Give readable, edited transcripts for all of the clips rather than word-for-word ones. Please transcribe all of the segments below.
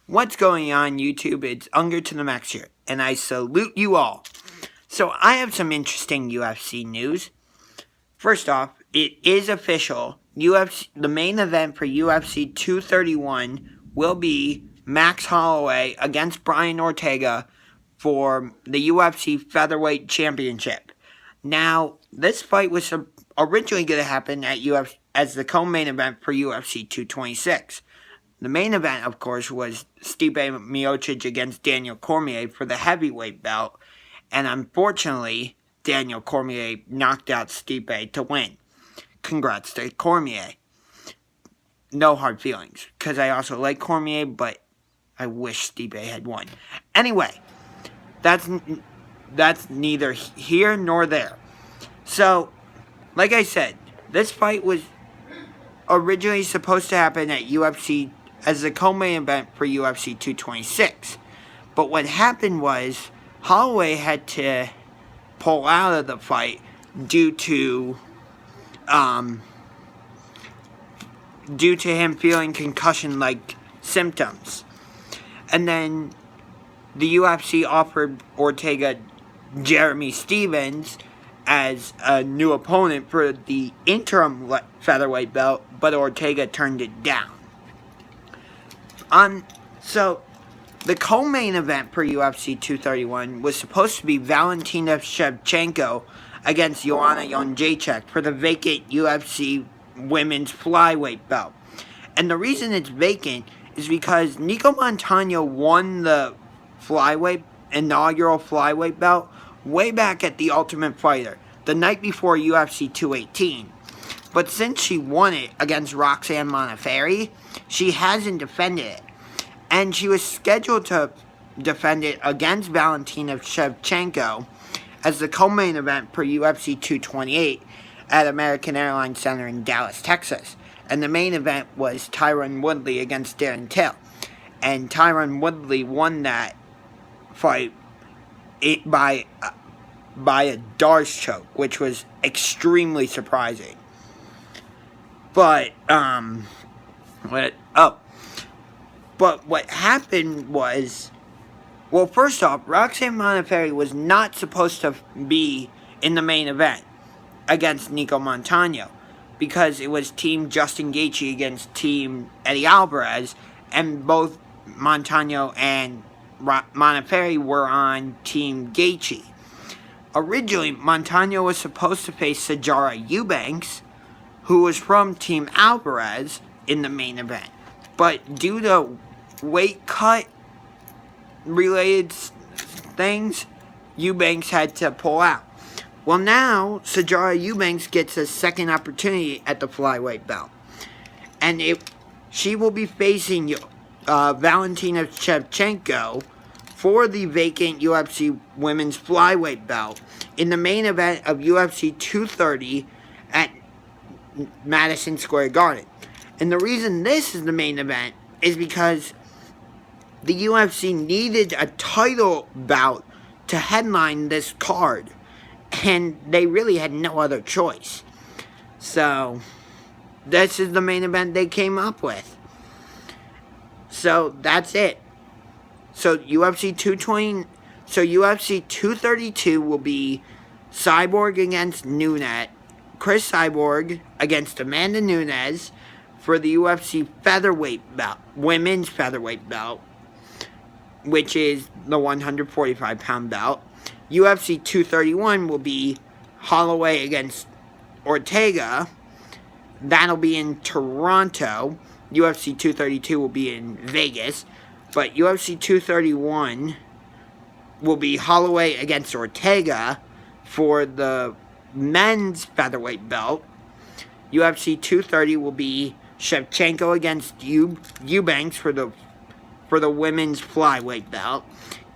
What's going on, YouTube? It's Unger to the Max here, and I salute you all. So I have some interesting UFC news. First off, it is official. The main event for UFC 231 will be Max Holloway against Brian Ortega for the UFC Featherweight Championship. Now, this fight was originally going to happen at as the co-main event for UFC 226. The main event, of course, was Stipe Miocic against Daniel Cormier for the heavyweight belt, and unfortunately, Daniel Cormier knocked out Stipe to win. Congrats to Cormier. No hard feelings, because I also like Cormier, but I wish Stipe had won. Anyway, that's neither here nor there. So, like I said, this fight was originally supposed to happen at UFC as the co-main event for UFC 226. But what happened was Holloway had to pull out of the fight due to him feeling concussion-like symptoms. And then the UFC offered Ortega Jeremy Stevens as a new opponent for the interim featherweight belt, but Ortega turned it down. So, the co-main event for UFC 231 was supposed to be Valentina Shevchenko against Joanna Jędrzejczyk for the vacant UFC women's flyweight belt. And the reason it's vacant is because Nico Montano won the inaugural flyweight belt way back at the Ultimate Fighter, the night before UFC 218. But since she won it against Roxanne Modafferi, she hasn't defended it. And she was scheduled to defend it against Valentina Shevchenko as the co-main event for UFC 228 at American Airlines Center in Dallas, Texas. And the main event was Tyron Woodley against Darren Till. And Tyron Woodley won that fight by a Darce choke, which was extremely surprising. But what happened was, well, first off, Roxanne Modafferi was not supposed to be in the main event against Nico Montano because it was Team Justin Gaethje against Team Eddie Alvarez, and both Montano and Modafferi were on Team Gaethje. Originally, Montano was supposed to face Sijara Eubanks, who was from Team Alvarez, in the main event. But due to weight cut related things, Eubanks had to pull out. Well, now Sijara Eubanks gets a second opportunity at the flyweight belt, and she will be facing Valentina Shevchenko for the vacant UFC women's flyweight belt in the main event of UFC 230 at Madison Square Garden. And the reason this is the main event is because the UFC needed a title bout to headline this card, and they really had no other choice. So, this is the main event they came up with. So, that's it. So, UFC 232 will be Cyborg against Nunes, Chris Cyborg against Amanda Nunes for the UFC featherweight belt, women's featherweight belt, which is the 145-pound belt. UFC 231 will be Holloway against Ortega. That'll be in Toronto. UFC 232 will be in Vegas. But UFC 231 will be Holloway against Ortega for the men's featherweight belt. UFC 230 will be Shevchenko against Eubanks for the women's flyweight belt.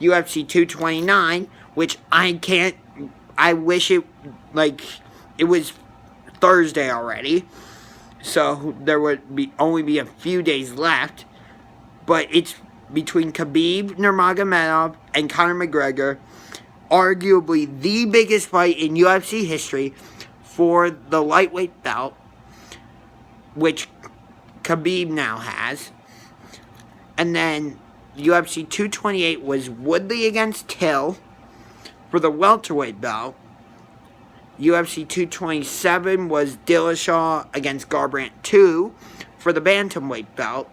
UFC 229, which I wish it was Thursday already, so there would only be a few days left. But it's between Khabib Nurmagomedov and Conor McGregor, arguably the biggest fight in UFC history for the lightweight belt, which Khabib now has. And then UFC 228 was Woodley against Till for the welterweight belt. UFC 227 was Dillashaw against Garbrandt 2 for the bantamweight belt.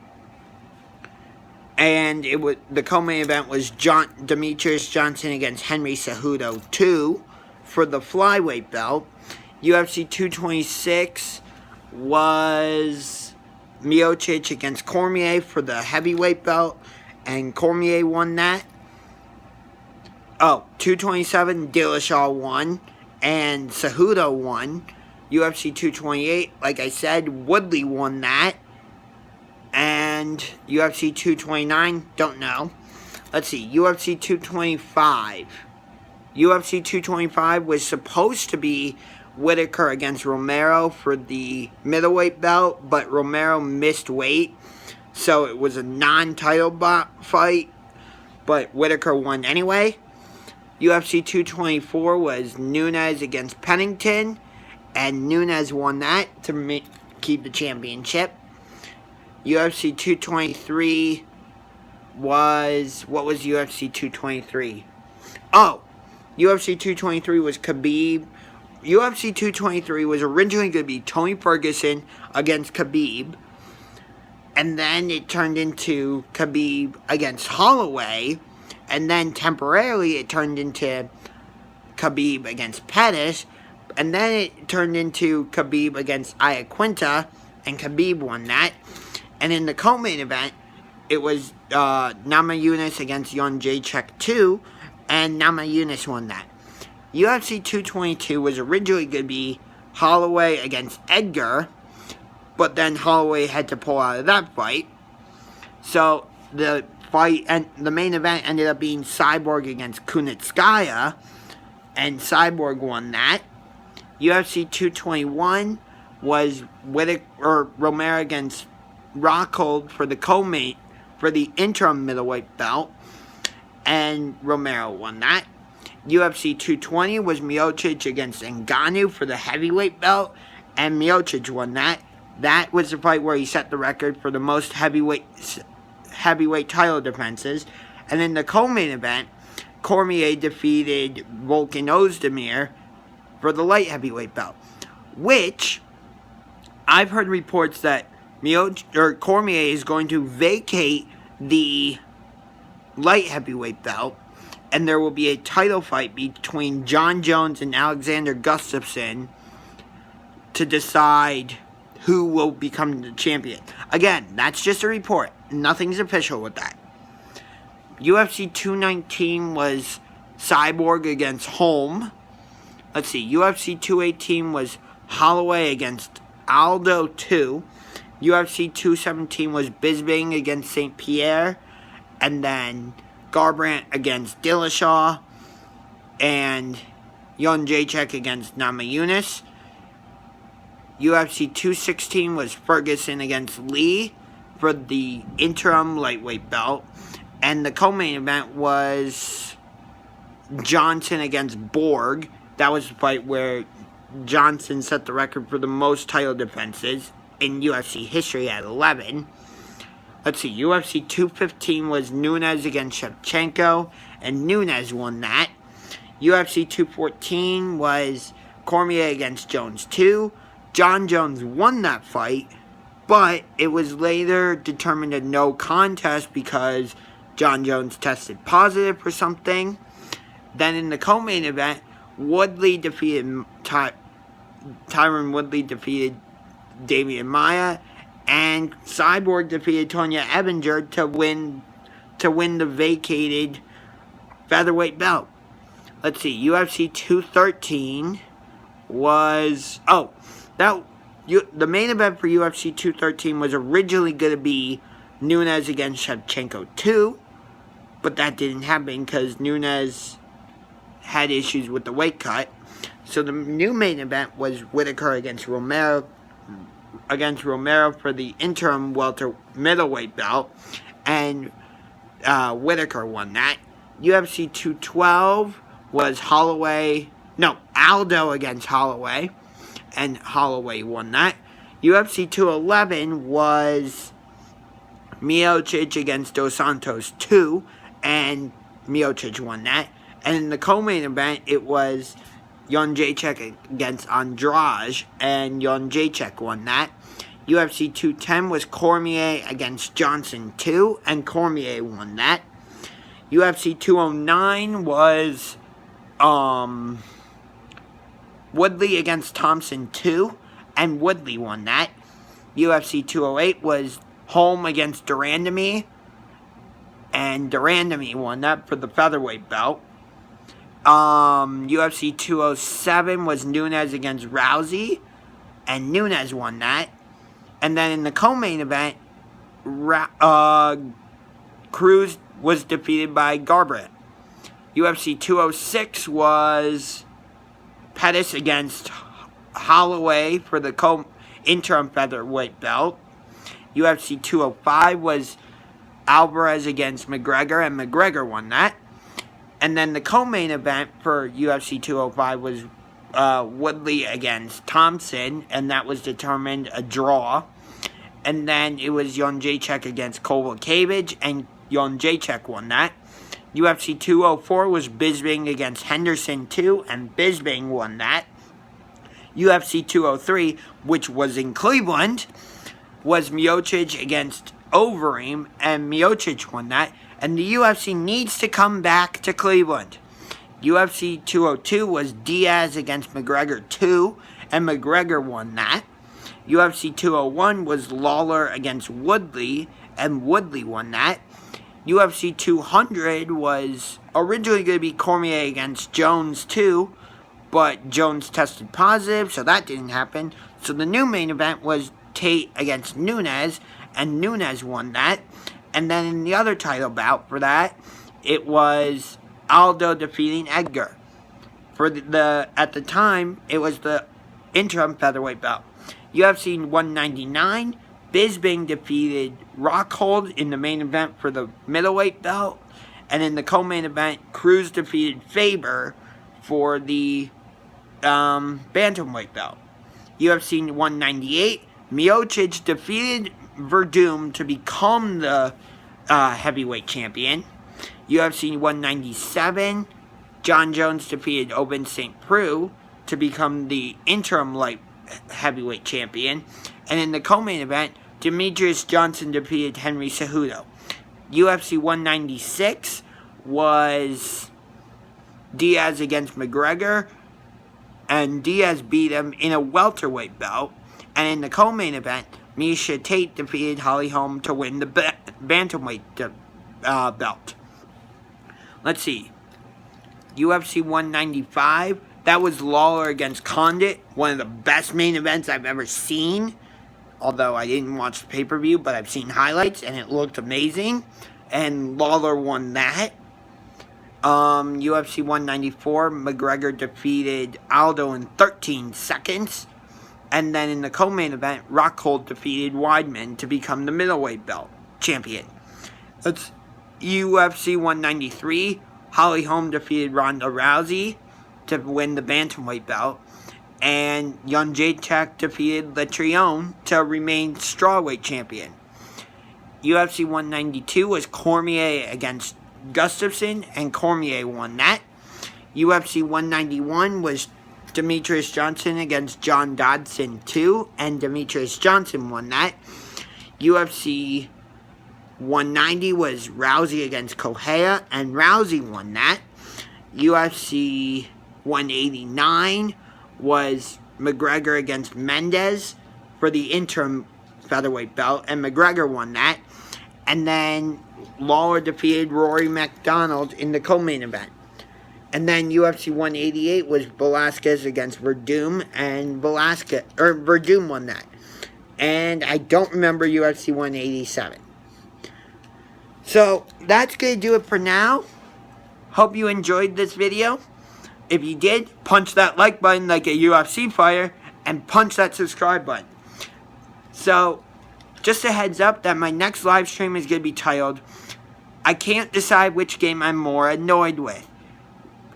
And the co-main event was Demetrius Johnson against Henry Cejudo 2 for the flyweight belt. UFC 226 was Miocic against Cormier for the heavyweight belt, and Cormier won that. 227, Dillashaw won, and Cejudo won. UFC 228, like I said, Woodley won that. And UFC 229, don't know. Let's see, UFC 225. UFC 225 was supposed to be Whitaker against Romero for the middleweight belt, but Romero missed weight, so it was a non-title fight, but Whitaker won anyway. UFC 224 was Nunes against Pennington, and Nunes won that to keep the championship. UFC 223 was... What was UFC 223? UFC 223 was Khabib. UFC 223 was originally going to be Tony Ferguson against Khabib. And then it turned into Khabib against Holloway. And then temporarily it turned into Khabib against Pettis. And then it turned into Khabib against Iaquinta. And Khabib won that. And in the co-main event, it was Namajunas against Jędrzejczyk 2. And Namajunas won that. UFC 222 was originally going to be Holloway against Edgar, but then Holloway had to pull out of that fight. So the fight and the main event ended up being Cyborg against Kunitskaya, and Cyborg won that. UFC 221 was Romero against Rockhold for the co-main for the interim middleweight belt, and Romero won that. UFC 220 was Miocic against Ngannou for the heavyweight belt, and Miocic won that. That was the fight where he set the record for the most heavyweight title defenses. And in the co-main event, Cormier defeated Volkan Ozdemir for the light heavyweight belt, which I've heard reports that Cormier is going to vacate the light heavyweight belt, and there will be a title fight between John Jones and Alexander Gustafsson to decide who will become the champion. Again, that's just a report. Nothing's official with that. UFC 219 was Cyborg against Holm. Let's see. UFC 218 was Holloway against Aldo 2. UFC 217 was Bisping against St. Pierre. And then Garbrandt against Dillashaw, and Jędrzejczyk against Namajunas. UFC 216 was Ferguson against Lee for the interim lightweight belt, and the co-main event was Johnson against Borg. That was the fight where Johnson set the record for the most title defenses in UFC history at 11. Let's see, UFC 215 was Nunes against Shevchenko, and Nunes won that. UFC 214 was Cormier against Jones 2. John Jones won that fight, but it was later determined a no contest because John Jones tested positive for something. Then in the co-main event, Tyron Woodley defeated Damian Maia, and Cyborg defeated Tonya Evinger to win the vacated featherweight belt. Let's see, UFC 213 was... the main event for UFC 213 was originally going to be Nunes against Shevchenko 2, but that didn't happen because Nunes had issues with the weight cut. So the new main event was Whitaker against Romero for the interim middleweight belt, and Whitaker won that. UFC 212 was Aldo against Holloway, and Holloway won that. UFC 211 was Miocic against Dos Santos 2, and Miocic won that. And in the co-main event, it was Jan Jacek against Andrade, and Jan Jacek won that. UFC 210 was Cormier against Johnson 2, and Cormier won that. UFC 209 was Woodley against Thompson 2, and Woodley won that. UFC 208 was Holm against Durandamy, and Durandamy won that for the featherweight belt. UFC 207 was Nunes against Rousey, and Nunes won that. And then in the co-main event, Cruz was defeated by Garbrandt. UFC 206 was Pettis against Holloway for the interim featherweight belt. UFC 205 was Alvarez against McGregor, and McGregor won that. And then the co-main event for UFC 205 was Woodley against Thompson, and that was determined a draw. And then it was Jan Jacek against Kovalevich, and Jan Jacek won that. UFC 204 was Bisping against Henderson 2, and Bisping won that. UFC 203, which was in Cleveland, was Miocic against Overeem, and Miocic won that. And the UFC needs to come back to Cleveland. UFC 202 was Diaz against McGregor 2, and McGregor won that. UFC 201 was Lawler against Woodley, and Woodley won that. UFC 200 was originally going to be Cormier against Jones 2, but Jones tested positive, so that didn't happen. So the new main event was Tate against Nunes, and Nunes won that. And then in the other title bout for that, it was Aldo defeating Edgar. At the time, it was the interim featherweight belt. UFC 199, Bisping defeated Rockhold in the main event for the middleweight belt. And in the co-main event, Cruz defeated Faber for the bantamweight belt. UFC 198, Miocic defeated Verdum to become the heavyweight champion. UFC 197, John Jones defeated Oben St. Preux to become the interim light heavyweight champion. And in the co-main event, Demetrius Johnson defeated Henry Cejudo. UFC 196 was Diaz against McGregor, and Diaz beat him in a welterweight bout. And in the co-main event, Miesha Tate defeated Holly Holm to win the bantamweight belt. Let's see. UFC 195, that was Lawler against Condit, one of the best main events I've ever seen. Although I didn't watch the pay-per-view, but I've seen highlights, and it looked amazing. And Lawler won that. UFC 194, McGregor defeated Aldo in 13 seconds. And then in the co-main event, Rockhold defeated Weidman to become the middleweight belt champion. That's UFC 193. Holly Holm defeated Ronda Rousey to win the bantamweight belt. And Jan Jacek defeated Letrione to remain strawweight champion. UFC 192 was Cormier against Gustafsson, and Cormier won that. UFC 191 was Demetrius Johnson against John Dodson 2, and Demetrius Johnson won that. UFC 190 was Rousey against Correa, and Rousey won that. UFC 189 was McGregor against Mendez for the interim featherweight belt, and McGregor won that. And then Lawler defeated Rory MacDonald in the co-main event. And then UFC 188 was Velasquez against Verdum, and Verdum won that. And I don't remember UFC 187. So, that's going to do it for now. Hope you enjoyed this video. If you did, punch that like button like a UFC fighter, and punch that subscribe button. So, just a heads up that my next live stream is going to be titled, I can't decide which game I'm more annoyed with.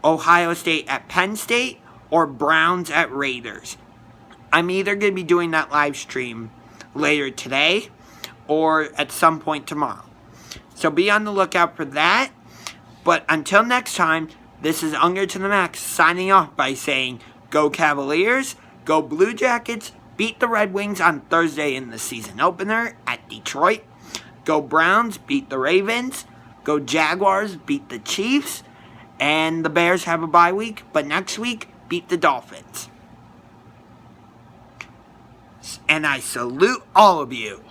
Ohio State at Penn State or Browns at Raiders. I'm either going to be doing that live stream later today or at some point tomorrow. So be on the lookout for that. But until next time, this is Unger to the Max signing off by saying, go Cavaliers, go Blue Jackets, beat the Red Wings on Thursday in the season opener at Detroit. Go Browns, beat the Ravens. Go Jaguars, beat the Chiefs. And the Bears have a bye week, but next week, beat the Dolphins. And I salute all of you.